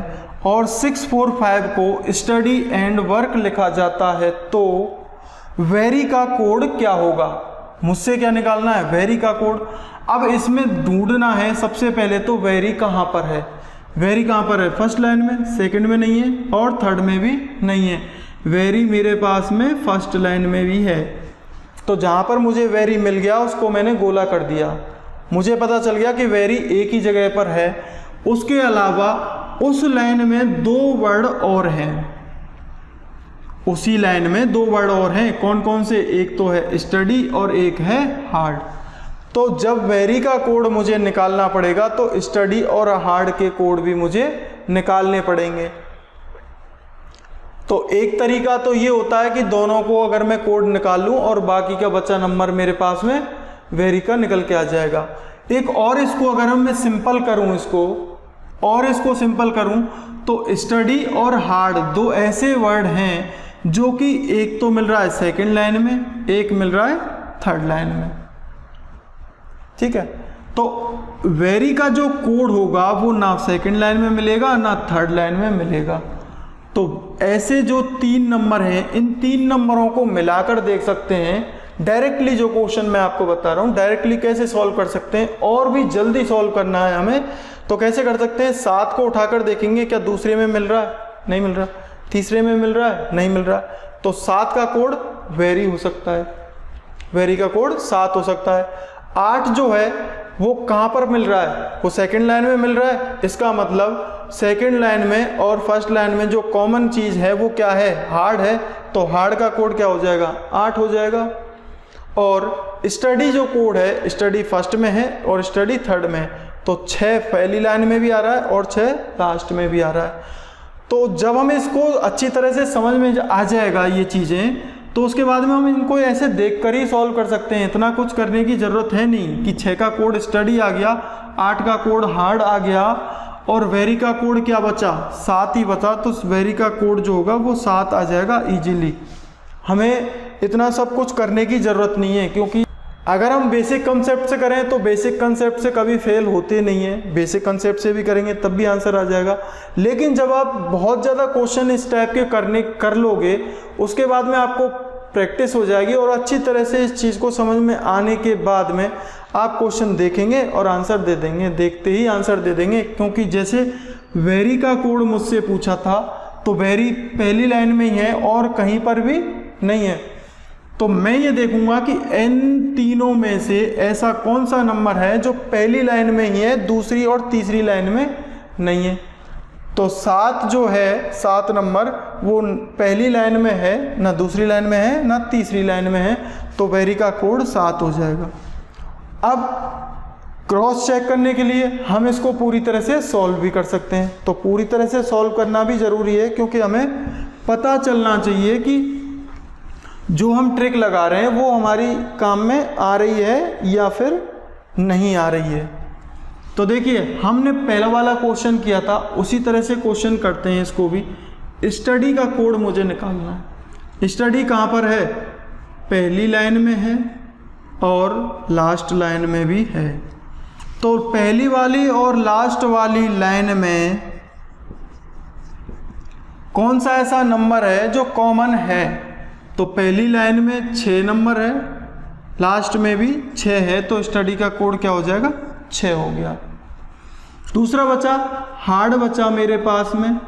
और 645 को स्टडी एंड वर्क लिखा जाता है, तो वेरी का कोड क्या होगा? मुझसे क्या निकालना है? वेरी का कोड। अब इसमें ढूंढना है सबसे पहले तो वेरी कहाँ पर है। वेरी कहाँ पर है? फर्स्ट लाइन में, सेकंड में नहीं है और थर्ड में भी नहीं है। वेरी मेरे पास में फर्स्ट लाइन में भी है। तो जहाँ पर मुझे वेरी मिल गया उसको मैंने गोला कर दिया। मुझे पता चल गया कि वेरी एक ही जगह पर है। उसके अलावा उस लाइन में 2 वर्ड और हैं। उसी लाइन में 2 वर्ड और हैं। कौन कौन से? एक तो है स्टडी और एक है हार्ड। तो जब वेरी का कोड मुझे निकालना पड़ेगा तो स्टडी और हार्ड के कोड भी मुझे निकालने पड़ेंगे। तो एक तरीका तो ये होता है कि दोनों को अगर मैं कोड निकाल लूं और बाकी का बचा नंबर मेरे पास में वेरी का निकल के आ जाएगा। एक और इसको अगर मैं सिंपल करूं, इसको सिंपल करूं तो स्टडी और हार्ड 2 ऐसे वर्ड हैं जो कि एक तो मिल रहा है सेकंड लाइन में, एक मिल रहा है थर्ड लाइन में। ठीक है, तो वेरी का जो कोड होगा वो ना सेकंड लाइन में मिलेगा ना थर्ड लाइन में मिलेगा। तो ऐसे जो 3 नंबर हैं, इन 3 नंबरों को मिलाकर देख सकते हैं। डायरेक्टली जो क्वेश्चन मैं आपको बता रहा हूँ डायरेक्टली कैसे सॉल्व कर सकते हैं, और भी जल्दी सॉल्व करना है हमें तो कैसे कर सकते हैं? 7 को उठाकर देखेंगे क्या दूसरे में मिल रहा है? नहीं मिल रहा। तीसरे में मिल रहा है? नहीं मिल रहा। तो 7 का कोड वेरी हो सकता है, वेरी का कोड 7 हो सकता है। 8 जो है वो कहाँ पर मिल रहा है? वो सेकंड लाइन में मिल रहा है। इसका मतलब सेकंड लाइन में और फर्स्ट लाइन में जो कॉमन चीज़ है वो क्या है? हार्ड है। तो हार्ड का कोड क्या हो जाएगा? 8 हो जाएगा। और स्टडी जो कोड है, स्टडी फर्स्ट में है और स्टडी थर्ड में है, तो 6 पहली लाइन में भी आ रहा है और 6 लास्ट में भी आ रहा है। तो जब हम इसको अच्छी तरह से समझ में आ जाएगा ये चीज़ें, तो उसके बाद में हम इनको ऐसे देखकर ही सॉल्व कर सकते हैं। इतना कुछ करने की ज़रूरत है नहीं कि 6 का कोड स्टडी आ गया, 8 का कोड हार्ड आ गया और वेरी का कोड क्या बचा? 7 ही बचा। तो वेरी का कोड जो होगा वो 7 आ जाएगा इजीली। हमें इतना सब कुछ करने की ज़रूरत नहीं है, क्योंकि अगर हम बेसिक कंसेप्ट से करें तो बेसिक कंसेप्ट से कभी फेल होते नहीं है। बेसिक कंसेप्ट से भी करेंगे तब भी आंसर आ जाएगा। लेकिन जब आप बहुत ज़्यादा क्वेश्चन इस टाइप के कर लोगे, उसके बाद में आपको प्रैक्टिस हो जाएगी और अच्छी तरह से इस चीज़ को समझ में आने के बाद में आप क्वेश्चन देखेंगे और आंसर दे देंगे, देखते ही आंसर दे देंगे। क्योंकि जैसे वेरी का कोड मुझसे पूछा था तो वेरी पहली लाइन में ही है और कहीं पर भी नहीं है। तो मैं ये देखूंगा कि इन तीनों में से ऐसा कौन सा नंबर है जो पहली लाइन में ही है, दूसरी और तीसरी लाइन में नहीं है। तो 7 जो है, 7 नंबर वो पहली लाइन में है, ना दूसरी लाइन में है ना तीसरी लाइन में है। तो वेरी का कोड 7 हो जाएगा। अब क्रॉस चेक करने के लिए हम इसको पूरी तरह से सॉल्व भी कर सकते हैं। तो पूरी तरह से सॉल्व करना भी ज़रूरी है, क्योंकि हमें पता चलना चाहिए कि जो हम ट्रिक लगा रहे हैं वो हमारी काम में आ रही है या फिर नहीं आ रही है। तो देखिए, हमने पहला वाला क्वेश्चन किया था, उसी तरह से क्वेश्चन करते हैं इसको भी। स्टडी का कोड मुझे निकालना है। स्टडी कहाँ पर है? पहली लाइन में है और लास्ट लाइन में भी है। तो पहली वाली और लास्ट वाली लाइन में कौन सा ऐसा नंबर है जो कॉमन है? तो पहली लाइन में 6 नंबर है, लास्ट में भी 6 है, तो स्टडी का कोड क्या हो जाएगा? 6 हो गया। दूसरा बचा हार्ड, बचा मेरे पास में।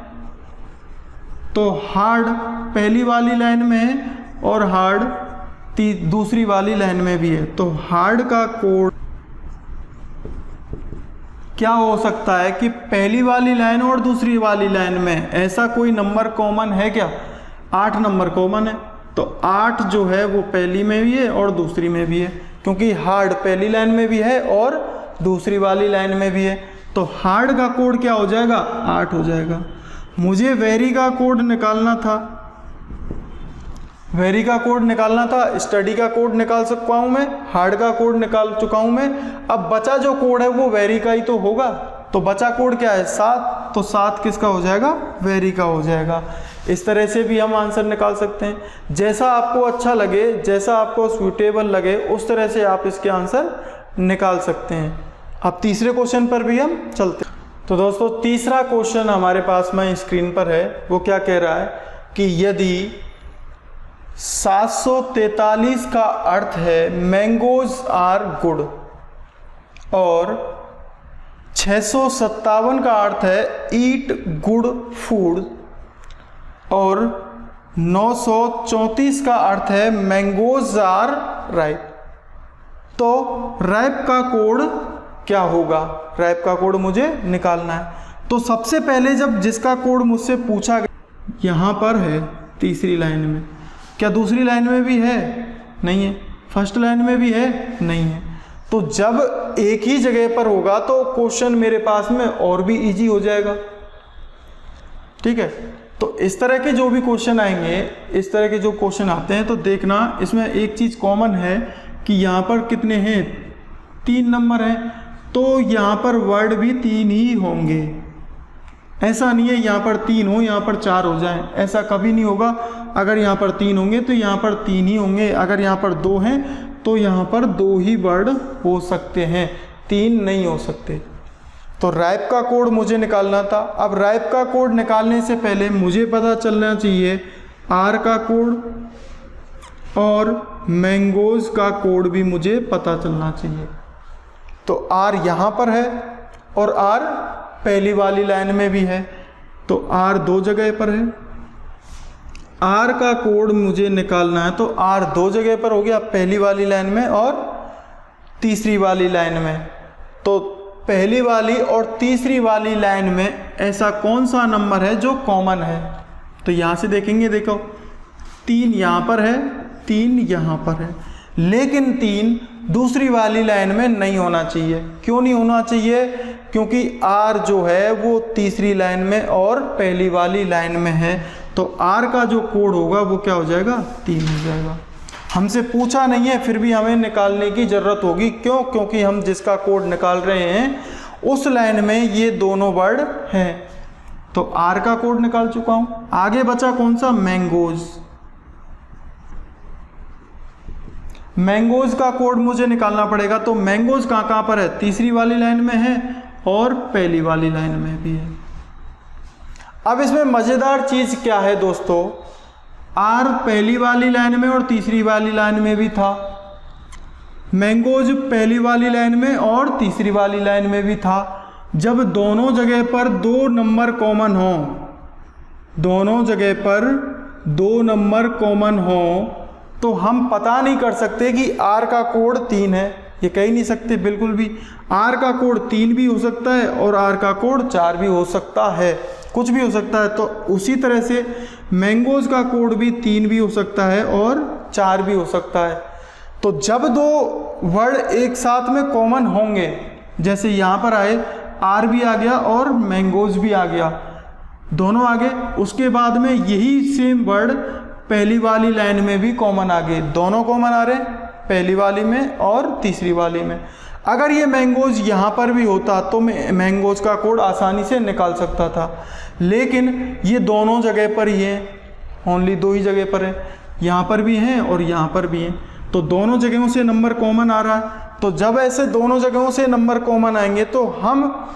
तो हार्ड पहली वाली लाइन में है और हार्ड दूसरी वाली लाइन में भी है। तो हार्ड का कोड क्या हो सकता है कि पहली वाली लाइन और दूसरी वाली लाइन में ऐसा कोई नंबर कॉमन है क्या? 8 नंबर कॉमन है। तो 8 जो है वो पहली में भी है और दूसरी में भी है, क्योंकि हार्ड पहली लाइन में भी है और दूसरी वाली लाइन में भी है। तो हार्ड का कोड क्या हो जाएगा? 8 हो जाएगा। मुझे वेरी का कोड निकालना था। वेरी का कोड निकालना था, स्टडी का कोड निकाल सकता हूँ मैं, हार्ड का कोड निकाल चुका हूँ मैं। अब बचा जो कोड है वो वेरी का ही तो होगा। तो बचा कोड क्या है 7, तो 7 किसका हो जाएगा, वेरी का हो जाएगा। इस तरह से भी हम आंसर निकाल सकते हैं। जैसा आपको अच्छा लगे, जैसा आपको सूटेबल लगे, उस तरह से आप इसके आंसर निकाल सकते हैं। अब तीसरे क्वेश्चन पर भी हम चलते हैं। तो दोस्तों तीसरा क्वेश्चन हमारे पास में स्क्रीन पर है। वो क्या कह रहा है कि यदि 743 का अर्थ है मैंगोज आर गुड और 657 का अर्थ है ईट गुड फूड और 934 का अर्थ है मैंगोज आर राइप, तो रैप का कोड क्या होगा? रैप का कोड मुझे निकालना है। तो सबसे पहले जब जिसका कोड मुझसे पूछा गया, यहाँ पर है तीसरी लाइन में, क्या दूसरी लाइन में भी है? नहीं है। फर्स्ट लाइन में भी है? नहीं है। तो जब एक ही जगह पर होगा तो क्वेश्चन मेरे पास में और भी इजी हो जाएगा। ठीक है, तो इस तरह के जो भी क्वेश्चन आएंगे, इस तरह के जो क्वेश्चन आते हैं तो देखना इसमें एक चीज़ कॉमन है कि यहाँ पर कितने हैं, 3 नंबर हैं, तो यहाँ पर वर्ड भी 3 ही होंगे। ऐसा नहीं है यहाँ पर 3 हो यहाँ पर 4 हो जाए, ऐसा कभी नहीं होगा। अगर यहाँ पर 3 होंगे तो यहाँ पर 3 ही होंगे, अगर यहाँ पर 2 हैं तो यहाँ पर 2 ही वर्ड हो सकते हैं, 3 नहीं हो सकते। तो रैप का कोड मुझे निकालना था। अब रैप का कोड निकालने से पहले मुझे पता चलना चाहिए आर का कोड और मैंगोज का कोड भी मुझे पता चलना चाहिए। तो आर यहाँ पर है और आर पहली वाली लाइन में भी है, तो आर 2 जगह पर है। आर का कोड मुझे निकालना है तो आर 2 जगह पर हो गया, पहली वाली लाइन में और तीसरी वाली लाइन में। तो पहली वाली और तीसरी वाली लाइन में ऐसा कौन सा नंबर है जो कॉमन है? तो यहाँ से देखेंगे, देखो 3 यहाँ पर है, 3 यहाँ पर है, लेकिन 3 दूसरी वाली लाइन में नहीं होना चाहिए। क्यों नहीं होना चाहिए? क्योंकि आर जो है वो तीसरी लाइन में और पहली वाली लाइन में है, तो आर का जो कोड होगा वो क्या हो जाएगा, 3 हो जाएगा। हमसे पूछा नहीं है फिर भी हमें निकालने की ज़रूरत होगी। क्यों? क्योंकि हम जिसका कोड निकाल रहे हैं उस लाइन में ये दोनों वर्ड हैं। तो आर का कोड निकाल चुका हूँ। आगे बचा कौन सा, मैंगोज। मैंगोज का कोड मुझे निकालना पड़ेगा। तो मैंगोज कहाँ पर है, तीसरी वाली लाइन में है और पहली वाली लाइन में भी है। अब इसमें मज़ेदार चीज़ क्या है दोस्तों, आर पहली वाली लाइन में और तीसरी वाली लाइन में भी था, मैंगोज पहली वाली लाइन में और तीसरी वाली लाइन में भी था। जब दोनों जगह पर 2 नंबर कॉमन हो, दोनों जगह पर 2 नंबर कॉमन हो, तो हम पता नहीं कर सकते कि आर का कोड 3 है, ये कह ही नहीं सकते बिल्कुल भी। आर का कोड 3 भी हो सकता है और आर का कोड 4 भी हो सकता है, कुछ भी हो सकता है। तो उसी तरह से मैंगोज का कोड भी 3 भी हो सकता है और 4 भी हो सकता है। तो जब 2 वर्ड एक साथ में कॉमन होंगे, जैसे यहाँ पर आए आर भी आ गया और मैंगोज भी आ गया, दोनों आ गए, उसके बाद में यही सेम वर्ड पहली वाली लाइन में भी कॉमन आ गए, दोनों कॉमन आ रहे हैं पहली वाली में और तीसरी वाली में। अगर ये मैंगोज यहाँ पर भी होता तो मैं मैंगोज का कोड आसानी से निकाल सकता था, लेकिन ये दोनों जगह पर ही है, ओनली 2 ही जगह पर है, यहाँ पर भी हैं और यहाँ पर भी हैं, तो दोनों जगहों से नंबर कॉमन आ रहा है। तो जब ऐसे दोनों जगहों से नंबर कॉमन आएंगे तो हम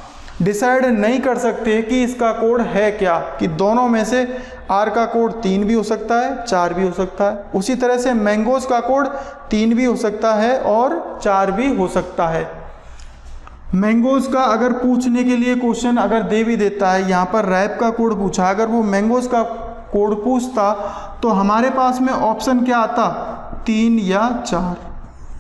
डिसाइड नहीं कर सकते कि इसका कोड है क्या, कि दोनों में से आर का कोड 3 भी हो सकता है, 4 भी हो सकता है। उसी तरह से मैंगोज का कोड 3 भी हो सकता है और 4 भी हो सकता है। मैंगोज का अगर पूछने के लिए क्वेश्चन अगर दे भी देता है, यहाँ पर रैप का कोड पूछा, अगर वो मैंगोज का कोड पूछता तो हमारे पास में ऑप्शन क्या आता, 3 या 4,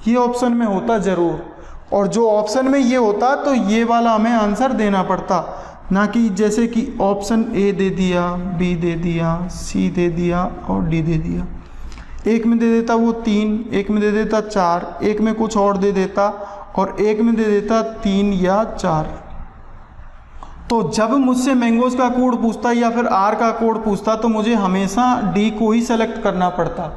ये ऑप्शन में होता ज़रूर। और जो ऑप्शन में ये होता तो ये वाला हमें आंसर देना पड़ता, ना कि जैसे कि ऑप्शन ए दे दिया, बी दे दिया, सी दे दिया और डी दे दिया। एक में दे देता वो 3, एक में दे देता 4, एक में कुछ और दे देता और एक में दे देता 3 या 4। तो जब मुझसे मैंगोज का कोड पूछता या फिर आर का कोड पूछता तो मुझे हमेशा डी को ही सेलेक्ट करना पड़ता।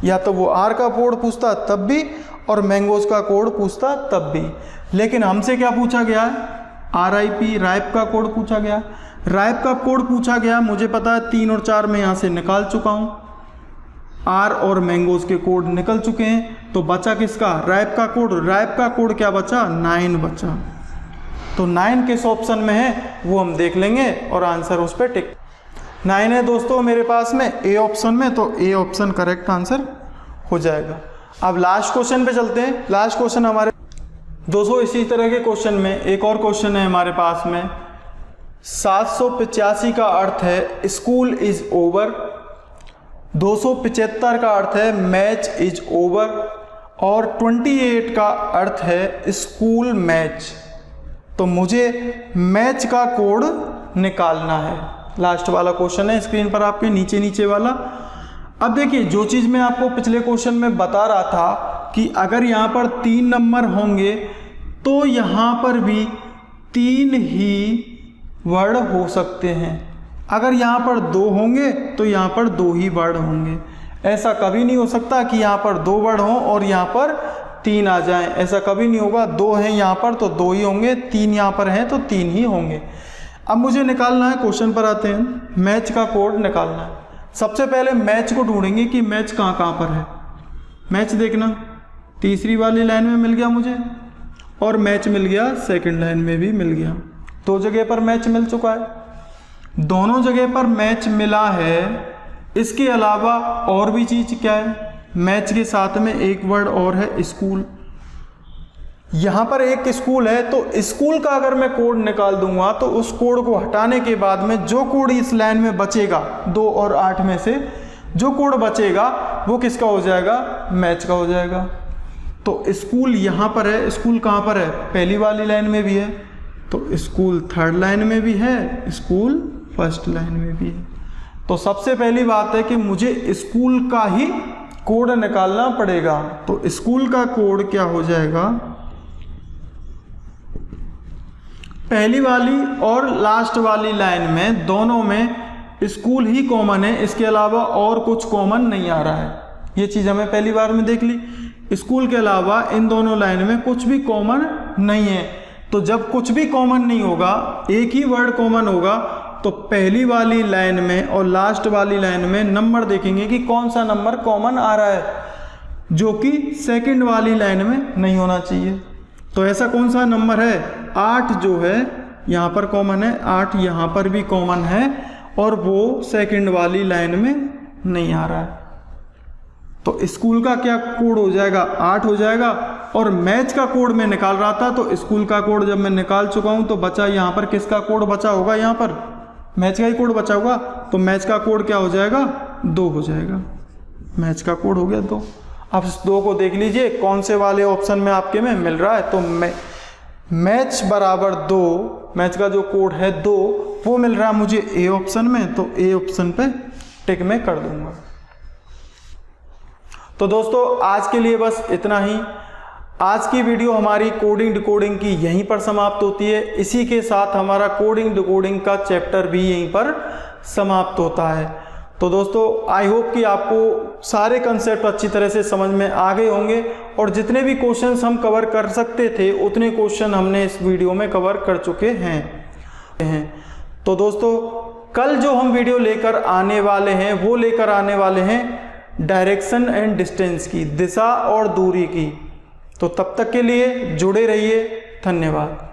या तो वो आर का कोड पूछता तब भी और मैंगोज का कोड पूछता तब भी। लेकिन हमसे क्या पूछा गया है, RIP राइप का कोड पूछा गया। राइप का कोड पूछा गया, मुझे पता है 3 और 4 में यहाँ से निकाल चुका हूँ, आर और मैंगोज के कोड निकल चुके हैं। तो बचा किसका, राइप का कोड। राइप का कोड क्या बचा, 9 बचा। तो 9 किस ऑप्शन में है वो हम देख लेंगे और आंसर उस पर टिक। 9 है दोस्तों मेरे पास में ए ऑप्शन में, तो ए ऑप्शन करेक्ट आंसर हो जाएगा। अब लास्ट क्वेश्चन पे चलते हैं। लास्ट क्वेश्चन हमारे दोस्तों इसी तरह के क्वेश्चन में एक और क्वेश्चन है हमारे पास में। 785 का अर्थ है स्कूल इज ओवर, 275 का अर्थ है मैच इज ओवर और 28 का अर्थ है स्कूल मैच। तो मुझे मैच का कोड निकालना है। लास्ट वाला क्वेश्चन है स्क्रीन पर आपके नीचे वाला। अब देखिए जो चीज़ मैं आपको पिछले क्वेश्चन में बता रहा था कि अगर यहाँ पर 3 नंबर होंगे तो यहाँ पर भी 3 ही वर्ड हो सकते हैं। अगर यहाँ पर 2 होंगे तो यहाँ पर 2 ही वर्ड होंगे। ऐसा कभी नहीं हो सकता कि यहाँ पर 2 वर्ड हों और यहाँ पर 3 आ जाएं, ऐसा कभी नहीं होगा। 2 हैं यहाँ पर तो 2 ही होंगे, 3 यहाँ पर हैं तो 3 ही होंगे। अब मुझे निकालना है, क्वेश्चन पर आते हैं, मैच का कोड निकालना है। सबसे पहले मैच को ढूंढेंगे कि मैच कहाँ पर है। मैच देखना, तीसरी वाली लाइन में मिल गया मुझे और मैच मिल गया सेकंड लाइन में भी मिल गया। 2 जगह पर मैच मिल चुका है, दोनों जगह पर मैच मिला है। इसके अलावा और भी चीज़ क्या है, मैच के साथ में एक वर्ड और है स्कूल। यहाँ पर एक स्कूल है तो स्कूल का अगर मैं कोड निकाल दूंगा तो उस कोड को हटाने के बाद में जो कोड इस लाइन में बचेगा 2 और 8 में से जो कोड बचेगा वो किसका हो जाएगा, मैच का हो जाएगा। तो स्कूल यहाँ पर है, स्कूल कहाँ पर है, पहली वाली लाइन में भी है, तो स्कूल थर्ड लाइन में भी है, स्कूल फर्स्ट लाइन में भी है। तो सबसे पहली बात है कि मुझे स्कूल का ही कोड निकालना पड़ेगा। तो स्कूल का कोड क्या हो जाएगा, पहली वाली और लास्ट वाली लाइन में दोनों में स्कूल ही कॉमन है, इसके अलावा और कुछ कॉमन नहीं आ रहा है। ये चीज़ हमें पहली बार में देख ली, स्कूल के अलावा इन दोनों लाइन में कुछ भी कॉमन नहीं है। तो जब कुछ भी कॉमन नहीं होगा, एक ही वर्ड कॉमन होगा, तो पहली वाली लाइन में और लास्ट वाली लाइन में नंबर देखेंगे कि कौन सा नंबर कॉमन आ रहा है, जो कि सेकंड वाली लाइन में नहीं होना चाहिए। तो ऐसा कौन सा नंबर है, 8 जो है यहाँ पर कॉमन है, 8 यहाँ पर भी कॉमन है और वो सेकंड वाली लाइन में नहीं आ रहा है। तो स्कूल का क्या कोड हो जाएगा, 8 हो जाएगा। और मैच का कोड मैं निकाल रहा था, तो स्कूल का कोड जब मैं निकाल चुका हूँ तो बचा यहाँ पर किसका कोड बचा होगा, यहाँ पर मैच का ही कोड बचा होगा। तो मैच का कोड क्या हो जाएगा, 2 हो जाएगा। मैच का कोड हो गया 2। अब इस 2 को देख लीजिए कौन से वाले ऑप्शन में आपके में मिल रहा है। तो मैच बराबर 2, मैच का जो कोड है 2 वो मिल रहा है मुझे ए ऑप्शन में, तो ए ऑप्शन पे टिक में कर दूंगा। तो दोस्तों आज के लिए बस इतना ही। आज की वीडियो हमारी कोडिंग डिकोडिंग की यहीं पर समाप्त होती है। इसी के साथ हमारा कोडिंग डिकोडिंग का चैप्टर भी यहीं पर समाप्त होता है। तो दोस्तों आई होप कि आपको सारे कंसेप्ट अच्छी तरह से समझ में आ गए होंगे और जितने भी क्वेश्चंस हम कवर कर सकते थे उतने क्वेश्चन हमने इस वीडियो में कवर कर चुके हैं। तो दोस्तों कल जो हम वीडियो लेकर आने वाले हैं वो लेकर आने वाले हैं डायरेक्शन एंड डिस्टेंस की, दिशा और दूरी की। तो तब तक के लिए जुड़े रहिए, धन्यवाद।